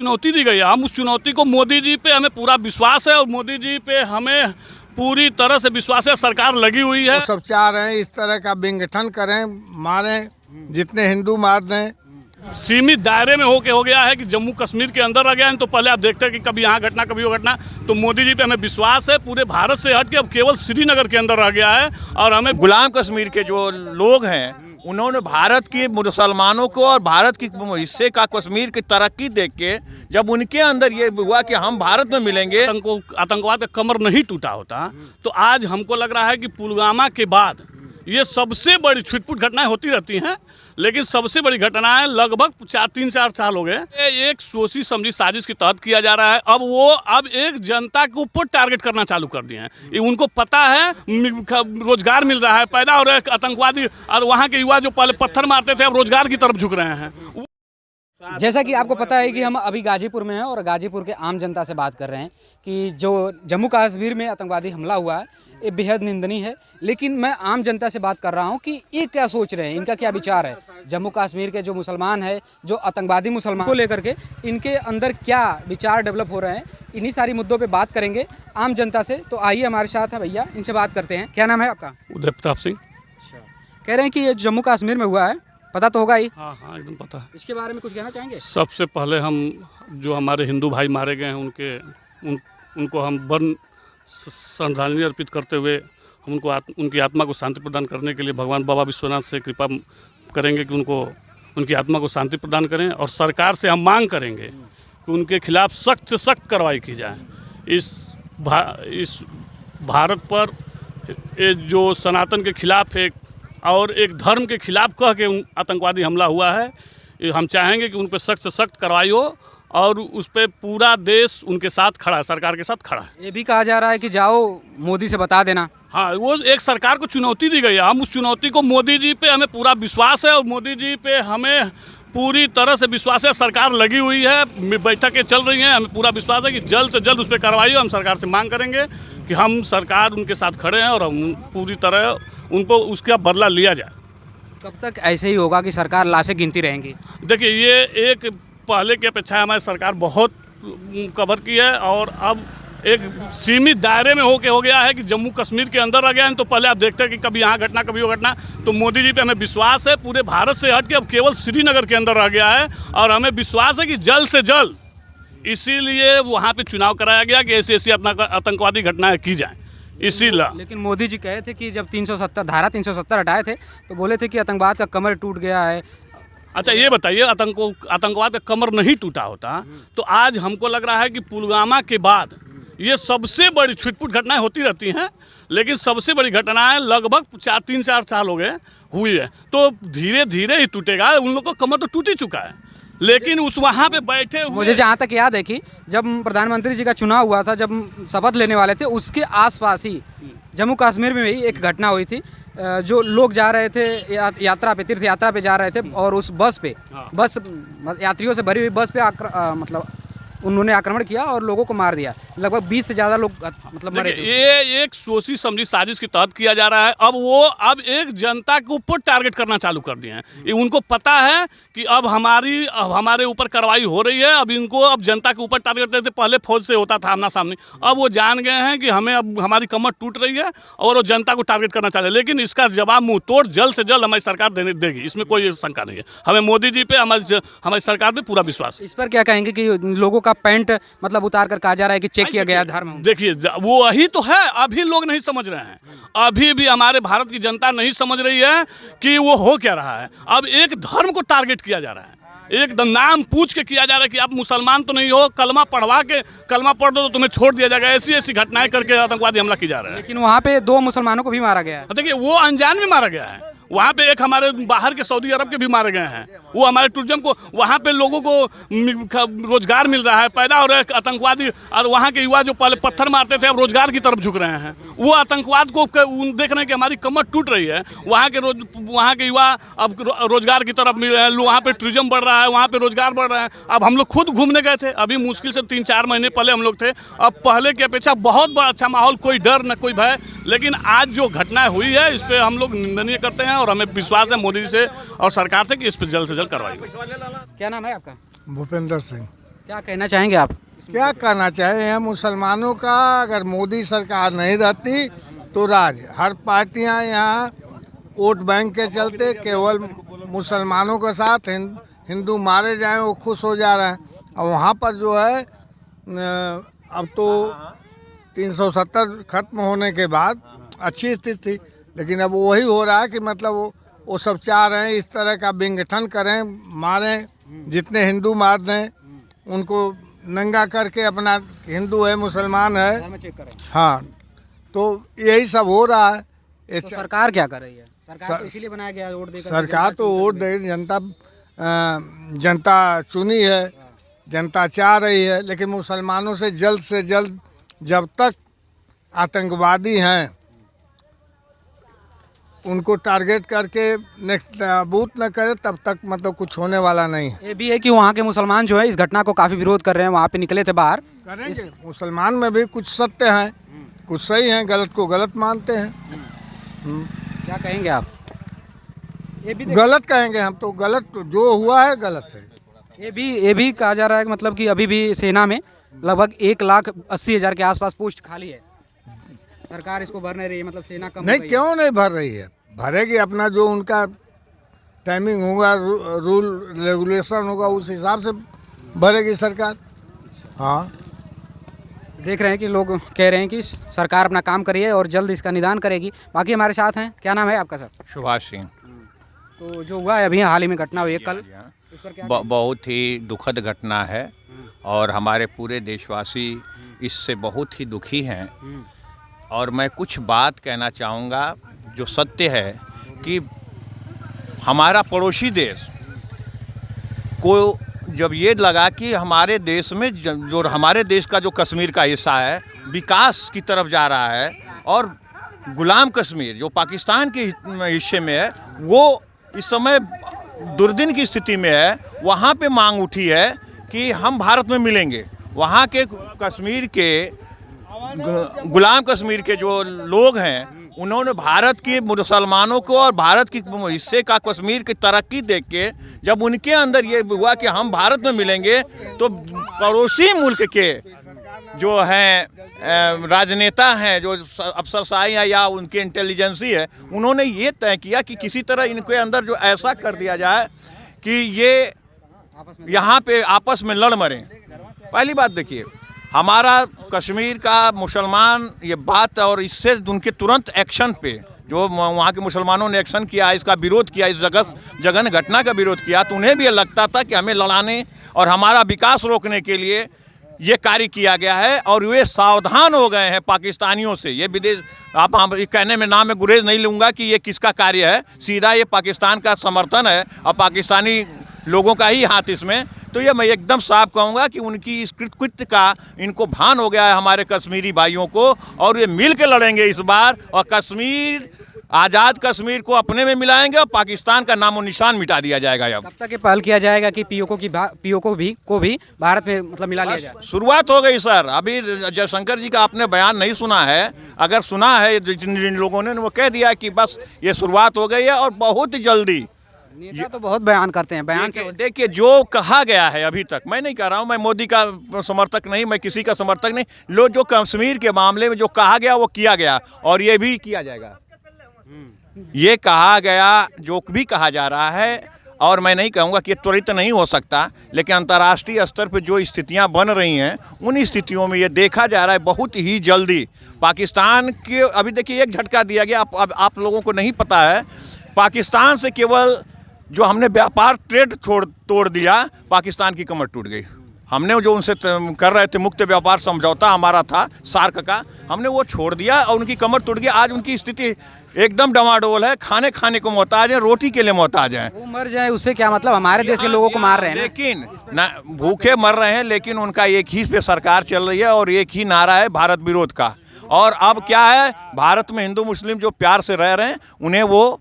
चुनौती दी गई है। हम उस चुनौती को मोदी जी पे हमें पूरा विश्वास है और मोदी जी पे हमें पूरी तरह से विश्वास है। सरकार लगी हुई है। तो सब चाह रहे हैं इस तरह का विघटन करें, मारें, जितने हिंदू मार दें। सीमित दायरे में हो गया है कि जम्मू कश्मीर के अंदर रह गया है। तो पहले आप देखते हैं कि कभी यहाँ घटना कभी वो घटना। तो मोदी जी पे हमें विश्वास है। पूरे भारत से हट के अब केवल श्रीनगर के अंदर रह गया है। और हमें गुलाम कश्मीर के जो लोग हैं उन्होंने भारत के मुसलमानों को और भारत की हिस्से का कश्मीर की तरक्की देख के जब उनके अंदर ये हुआ कि हम भारत में मिलेंगे, आतंकवाद का कमर नहीं टूटा होता तो आज हमको लग रहा है कि पुलवामा के बाद ये सबसे बड़ी छुटपुट घटनाएं होती रहती हैं, लेकिन सबसे बड़ी घटनाएं लगभग 3-4 साल हो गए। एक सोची समझी साजिश के तहत किया जा रहा है। अब एक जनता के ऊपर टारगेट करना चालू कर दिए हैं। उनको पता है रोजगार मिल रहा है पैदा हो रहा है। आतंकवादी और वहाँ के युवा जो पहले पत्थर मारते थे अब रोजगार की तरफ झुक रहे हैं। जैसा कि आपको पता है कि हम अभी गाजीपुर में हैं और गाजीपुर के आम जनता से बात कर रहे हैं कि जो जम्मू कश्मीर में आतंकवादी हमला हुआ है ये बेहद निंदनीय है। लेकिन मैं आम जनता से बात कर रहा हूं कि ये क्या सोच रहे हैं, इनका क्या विचार है। जम्मू कश्मीर के जो मुसलमान हैं, जो आतंकवादी मुसलमान को लेकर के इनके अंदर क्या विचार डेवलप हो रहे हैं, इन्हीं सारी मुद्दों पर बात करेंगे आम जनता से। तो आइए हमारे साथ है भैया, इनसे बात करते हैं। क्या नाम है आपका? उदय प्रताप सिंह। कह रहे हैं कि ये जम्मू कश्मीर में हुआ है, पता तो होगा ही। हाँ एकदम पता है। इसके बारे में कुछ कहना चाहेंगे? सबसे पहले हम जो हमारे हिंदू भाई मारे गए हैं उनको हम वर्ण श्रद्धांजलि अर्पित करते हुए हम उनकी आत्मा को शांति प्रदान करने के लिए भगवान बाबा विश्वनाथ से कृपा करेंगे कि उनकी आत्मा को शांति प्रदान करें। और सरकार से हम मांग करेंगे कि उनके खिलाफ सख्त से सख्त कार्रवाई की जाए। इस भारत पर ये जो सनातन के खिलाफ और एक धर्म के खिलाफ कह के आतंकवादी हमला हुआ है, हम चाहेंगे कि उन पर सख्त से सख्त कार्रवाई हो और उस पर पूरा देश उनके साथ खड़ा है, सरकार के साथ खड़ा है। ये भी कहा जा रहा है कि जाओ मोदी से बता देना। हाँ, वो एक सरकार को चुनौती दी गई है। हम उस चुनौती को मोदी जी पे हमें पूरा विश्वास है और मोदी जी पे हमें पूरी तरह से विश्वास है। सरकार लगी हुई है, बैठकें चल रही हैं। हमें पूरा विश्वास है कि जल्द से जल्द उस पर कार्रवाई हो। हम सरकार से मांग करेंगे कि हम सरकार उनके साथ खड़े हैं और हम पूरी तरह उनको उसका बदला लिया जाए। कब तक ऐसे ही होगा कि सरकार लाशें गिनती रहेंगी? देखिए, ये एक पहले की अपेक्षा हमारी सरकार बहुत कवर की है और अब एक सीमित दायरे में हो गया है कि जम्मू कश्मीर के अंदर रह गया है। तो पहले आप देखते हैं कि कभी यहाँ घटना कभी वो घटना। तो मोदी जी पे हमें विश्वास है। पूरे भारत से हट के अब केवल श्रीनगर के अंदर रह गया है और हमें विश्वास है कि जल्द से जल्द इसीलिए वहाँ पे चुनाव कराया गया कि ऐसी आतंकवादी घटनाएं की जाएँ इसीलिए। लेकिन मोदी जी कहे थे कि जब 370 हटाए थे तो बोले थे कि आतंकवाद का कमर टूट गया है। अच्छा, ये बताइए, आतंकवाद का कमर नहीं टूटा होता तो आज हमको लग रहा है कि पुलवामा के बाद ये सबसे बड़ी छुटपुट घटनाएं होती रहती हैं, लेकिन सबसे बड़ी घटनाएं लगभग 3-4 साल हो गए हुई है। तो धीरे धीरे ही टूटेगा। उन लोगों का कमर तो टूट ही चुका है, लेकिन उस वहाँ पे बैठे हुए मुझे जहाँ तक याद है कि जब प्रधानमंत्री जी का चुनाव हुआ था, जब शपथ लेने वाले थे, उसके आसपास ही जम्मू कश्मीर में भी एक घटना हुई थी। जो लोग जा रहे थे यात्रा पे, तीर्थ यात्रा पे जा रहे थे और उस बस यात्रियों से भरी हुई बस पे उन्होंने आक्रमण किया और लोगों को मार दिया। लगभग 20 से ज़्यादा लोग मरे थे। ये एक सोची समझी साजिश के तहत किया जा रहा है। अब एक जनता के ऊपर टारगेट करना चालू कर दिए हैं। उनको पता है कि अब हमारे ऊपर कार्रवाई हो रही है। अब जनता के ऊपर टारगेट देते, पहले फौज से होता था आमना सामने। अब वो जान गए हैं कि अब हमारी कमर टूट रही है और वो जनता को टारगेट करना चाहते हैं। लेकिन इसका जवाब मुँह तोड़ जल्द से जल्द हमारी सरकार देगी, इसमें कोई शंका नहीं है। हमें मोदी जी पे हमारी सरकार पे पूरा विश्वास है। इस पर क्या कहेंगे कि लोगों पैंट उतार कर कहा जा रहा है कि चेक किया गया धर्म? देखिए, वो वही तो है। अभी लोग नहीं समझ रहे हैं। अभी भी हमारे भारत की जनता नहीं समझ रही है कि वो हो क्या रहा है। अब एक धर्म को टारगेट किया जा रहा है, एकदम नाम पूछ के किया जा रहा है कि आप मुसलमान तो नहीं हो, कलमा पढ़ दो तो तुम्हें छोड़ दिया जाएगा। ऐसी घटनाएं करके आतंकवादी हमला किया जा रहा है। लेकिन वहाँ पे 2 मुसलमानों को भी मारा गया है। देखिए, वो अनजान में मारा गया है। वहाँ पे एक हमारे बाहर के सऊदी अरब के भी मारे गए हैं। वो हमारे टूरिज्म को, वहाँ पे लोगों को रोजगार मिल रहा है, पैदा हो रहा है। आतंकवादी और वहाँ के युवा जो पहले पत्थर मारते थे अब रोजगार की तरफ झुक रहे हैं। वो आतंकवाद को देख रहे हैं कि हमारी कमर टूट रही है। वहाँ के युवा अब रोजगार की तरफ मिल रहे हैं। वहाँ पे टूरिज्म बढ़ रहा है, वहाँ पे रोजगार बढ़ रहा है। अब हम लोग खुद घूमने गए थे, अभी मुश्किल से 3-4 महीने पहले हम लोग थे। अब पहले की अपेक्षा बहुत बड़ा अच्छा माहौल, कोई डर न कोई भय। लेकिन आज जो घटना हुई है इस पर हम लोग निंदनीय करते हैं और हमें विश्वास है मोदी से और सरकार से कि इस पर जल्द से जल्द कार्रवाई होगी। क्या नाम है आपका? भूपेंद्र सिंह। क्या कहना चाहेंगे आप? क्या कहना चाहे हम मुसलमानों का, अगर मोदी सरकार नहीं रहती तो राज, हर पार्टियां यहाँ वोट बैंक के चलते केवल मुसलमानों के साथ हिंदू मारे जाएं वो खुश हो जा रहे हैं। और वहाँ पर जो है अब तो 370 खत्म होने के बाद अच्छी स्थिति थी, लेकिन अब वही हो रहा है कि मतलब वो सब चाह रहे हैं इस तरह का विघटन करें, मारें, जितने हिंदू मार दें उनको नंगा करके अपना हिंदू है मुसलमान है। चेक करें। हाँ, तो यही सब हो रहा है। तो सरकार क्या कर रही है? सरकार तो इसीलिए बनाया गया है वोट देकर। सरकार तो वोट दे, जनता चुनी है, जनता चाह रही है, लेकिन मुसलमानों से जल्द जब तक आतंकवादी हैं उनको टारगेट करके नेक्स्ट बूथ न करे तब तक मतलब कुछ होने वाला नहीं है। ये भी है कि वहाँ के मुसलमान जो है इस घटना को काफ़ी विरोध कर रहे हैं, वहाँ पे निकले थे बाहर। करेंगे, मुसलमान में भी कुछ सत्य हैं, कुछ सही हैं, गलत को गलत मानते हैं। क्या कहेंगे आप? ये भी गलत कहेंगे हम तो, गलत जो हुआ है गलत है। ये भी कहा जा रहा है कि मतलब कि अभी भी सेना में लगभग 1,80,000 के आसपास पोस्ट खाली है। सरकार इसको भर नहीं रही है, मतलब सेना कम नहीं, क्यों नहीं भर रही है? भरेगी, अपना जो उनका टाइमिंग होगा, रूल रेगुलेशन होगा, उस हिसाब से भरेगी सरकार। हाँ, देख रहे हैं कि लोग कह रहे हैं कि सरकार अपना काम करिए और जल्द इसका निदान करेगी। बाकी हमारे साथ हैं, क्या नाम है आपका सर? सुभाष सिंह। तो जो हुआ है अभी हाल ही में घटना हुई है कल, इस पर क्या? बहुत ही दुखद घटना है और हमारे पूरे देशवासी इससे बहुत ही दुखी हैं। और मैं कुछ बात कहना चाहूँगा जो सत्य है कि हमारा पड़ोसी देश को जब ये लगा कि हमारे देश में जो हमारे देश का जो कश्मीर का हिस्सा है विकास की तरफ जा रहा है और गुलाम कश्मीर जो पाकिस्तान के हिस्से में है वो इस समय दुर्दिन की स्थिति में है, वहाँ पे मांग उठी है कि हम भारत में मिलेंगे। वहाँ के कश्मीर के गुलाम कश्मीर के जो लोग हैं उन्होंने भारत के मुसलमानों को और भारत के हिस्से का कश्मीर की तरक्की देख के जब उनके अंदर ये हुआ कि हम भारत में मिलेंगे तो पड़ोसी मुल्क के जो हैं राजनेता हैं, जो अफसरशाही है या उनकी इंटेलिजेंसी है, उन्होंने ये तय किया कि किसी तरह इनके अंदर जो ऐसा कर दिया जाए कि ये यहाँ पे आपस में लड़ मरें। पहली बात देखिए, हमारा कश्मीर का मुसलमान ये बात और इससे उनके तुरंत एक्शन पे जो वहाँ के मुसलमानों ने एक्शन किया, इसका विरोध किया, इस जघन घटना का विरोध किया, तो उन्हें भी ये लगता था कि हमें लड़ाने और हमारा विकास रोकने के लिए ये कार्य किया गया है। और वे सावधान हो गए हैं पाकिस्तानियों से। ये विदेश आप कहने में नाम में गुरेज नहीं लूँगा कि ये किसका कार्य है, सीधा ये पाकिस्तान का समर्थन है और पाकिस्तानी लोगों का ही हाथ इसमें। तो ये मैं एकदम साफ कहूँगा कि उनकी इस कृत्य का इनको भान हो गया है हमारे कश्मीरी भाइयों को, और ये मिल के लड़ेंगे इस बार और कश्मीर, आज़ाद कश्मीर को अपने में मिलाएंगे और पाकिस्तान का नामो निशान मिटा दिया जाएगा। अब कब तक ये पहल किया जाएगा कि पीओको भी भारत में मतलब मिला लिया जाए? शुरुआत हो गई सर। अभी जयशंकर जी का आपने बयान नहीं सुना है, अगर सुना है जिन लोगों ने, वो कह दिया कि बस ये शुरुआत हो गई है और बहुत जल्दी। नेता तो बहुत बयान करते हैं, बयान से देखिए जो कहा गया है अभी तक, मैं नहीं कह रहा हूँ, मैं मोदी का समर्थक नहीं, मैं किसी का समर्थक नहीं, लोग जो कश्मीर के मामले में जो कहा गया वो किया गया और ये भी किया जाएगा। ये कहा गया जो भी कहा जा रहा है, और मैं नहीं कहूँगा कि त्वरित नहीं हो सकता, लेकिन अंतर्राष्ट्रीय स्तर पर जो स्थितियाँ बन रही हैं उन स्थितियों में ये देखा जा रहा है बहुत ही जल्दी पाकिस्तान के। अभी देखिए एक झटका दिया गया, आप लोगों को नहीं पता है, पाकिस्तान से केवल जो हमने व्यापार ट्रेड तोड़ दिया, पाकिस्तान की कमर टूट गई। हमने जो उनसे कर रहे थे मुक्त व्यापार समझौता हमारा था सार्क का, हमने वो छोड़ दिया और उनकी कमर टूट गई। आज उनकी स्थिति एकदम डमाडोल है, खाने को मोहताज है, रोटी के लिए मोहताज है। वो मर जाए उससे क्या मतलब, हमारे देश के लोगों को मार रहे हैं। लेकिन भूखे मर रहे हैं, लेकिन उनका एक ही पे सरकार चल रही है और एक ही नारा है भारत विरोध का। और अब क्या है, भारत में हिंदू मुस्लिम जो प्यार से रह रहे हैं उन्हें वो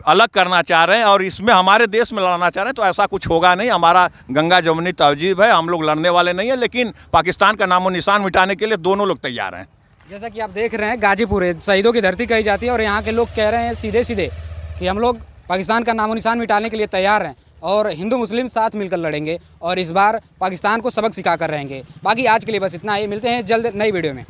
अलग करना चाह रहे हैं और इसमें हमारे देश में लड़ना चाह रहे हैं। तो ऐसा कुछ होगा नहीं, हमारा गंगा जमुनी तहजीब है, हम लोग लड़ने वाले नहीं है, लेकिन पाकिस्तान का नामो निशान मिटाने के लिए दोनों लोग तैयार हैं। जैसा कि आप देख रहे हैं, गाजीपुर है, शहीदों की धरती कही जाती है और यहाँ के लोग कह रहे हैं सीधे सीधे कि हम लोग पाकिस्तान का नामो निशान मिटाने के लिए तैयार हैं। और हिंदू मुस्लिम साथ मिलकर लड़ेंगे और इस बार पाकिस्तान को सबक सिखा कर रहेंगे। बाकी आज के लिए बस इतना ही, मिलते हैं जल्द नई वीडियो में।